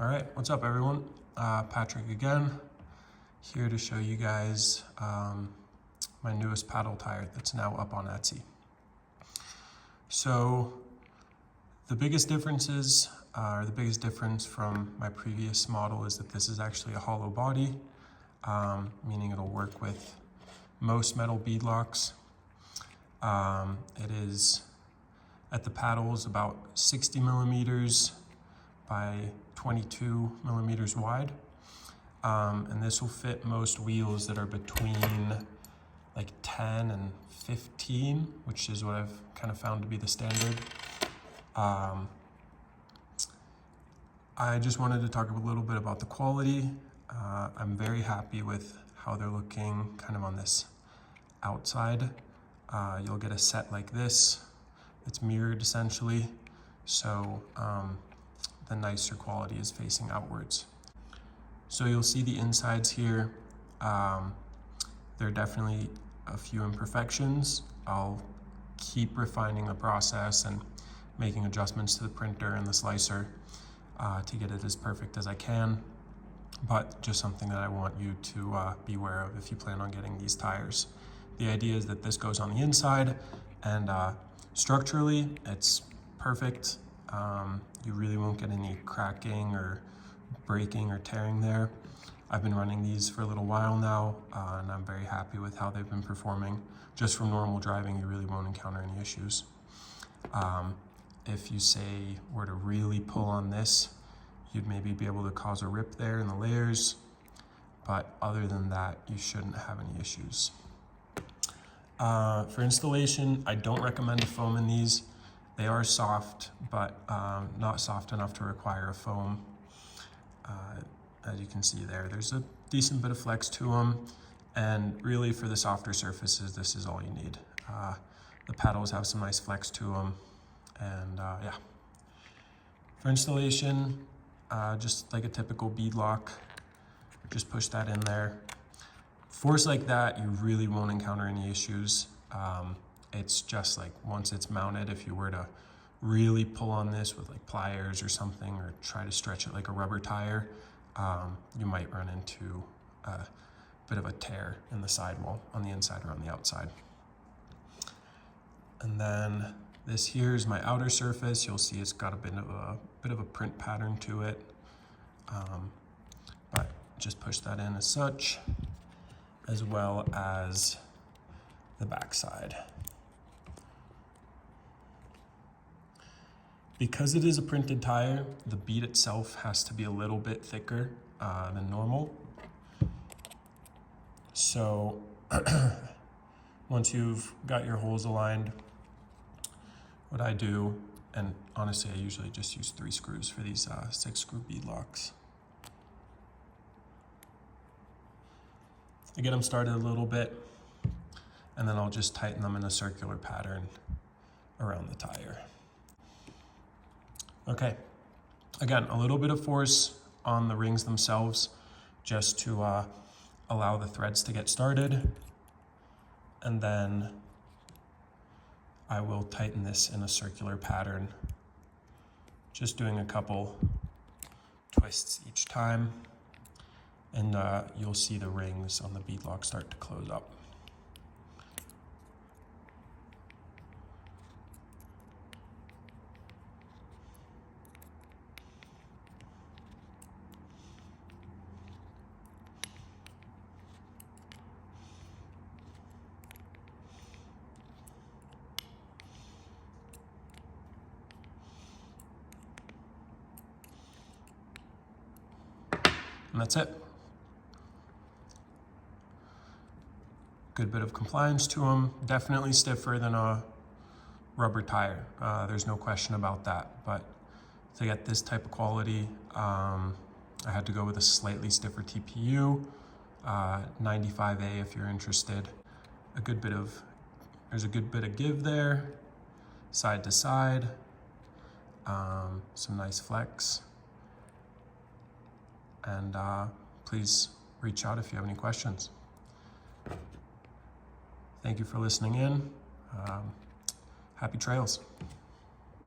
All right, what's up everyone? Patrick again, here to show you guys my newest paddle tire that's now up on Etsy. So the biggest differences, the biggest difference from my previous model is that this is actually a hollow body, meaning it'll work with most metal beadlocks. It is at the paddles about 60 millimeters by 22 millimeters wide. And this will fit most wheels that are between like 10 and 15, which is what I've kind of found to be the standard. I just wanted to talk a little bit about the quality. I'm very happy with how they're looking kind of on this outside. You'll get a set like this. It's mirrored essentially. So the nicer quality is facing outwards. So you'll see the insides here. There are definitely a few imperfections. I'll keep refining the process and making adjustments to the printer and the slicer to get it as perfect as I can. But just something that I want you to be aware of if you plan on getting these tires. The idea is that this goes on the inside, and structurally it's perfect. You really won't get any cracking or breaking or tearing there. I've been running these for a little while now, and I'm very happy with how they've been performing. Just from normal driving, you really won't encounter any issues. If you were to really pull on this, you'd maybe be able to cause a rip there in the layers, but other than that, you shouldn't have any issues. For installation, I don't recommend a foam in these. They are soft, but not soft enough to require a foam. As you can see there's a decent bit of flex to them, and really for the softer surfaces, this is all you need. The paddles have some nice flex to them, and yeah. For installation, just like a typical bead lock, just push that in there. Force like that, you really won't encounter any issues. It's just like once it's mounted, if you were to really pull on this with like pliers or something, or try to stretch it like a rubber tire, you might run into a bit of a tear in the sidewall on the inside or on the outside. And then this here is my outer surface. You'll see it's got a bit of a print pattern to it, but just push that in as such, as well as the back side. Because it is a printed tire, the bead itself has to be a little bit thicker than normal. So once you've got your holes aligned, what I do, and honestly I usually just use 3 screws for these 6-screw bead locks. I get them started a little bit, and then I'll just tighten them in a circular pattern around the tire. Okay, again, a little bit of force on the rings themselves just to allow the threads to get started. And then I will tighten this in a circular pattern, just doing a couple twists each time. And you'll see the rings on the beadlock start to close up. And that's it. Good bit of compliance to them. Definitely stiffer than a rubber tire. There's no question about that. But to get this type of quality, I had to go with a slightly stiffer TPU, 95A if you're interested. There's a good bit of give there, side to side, some nice flex. And please reach out if you have any questions. Thank you for listening in. Happy trails.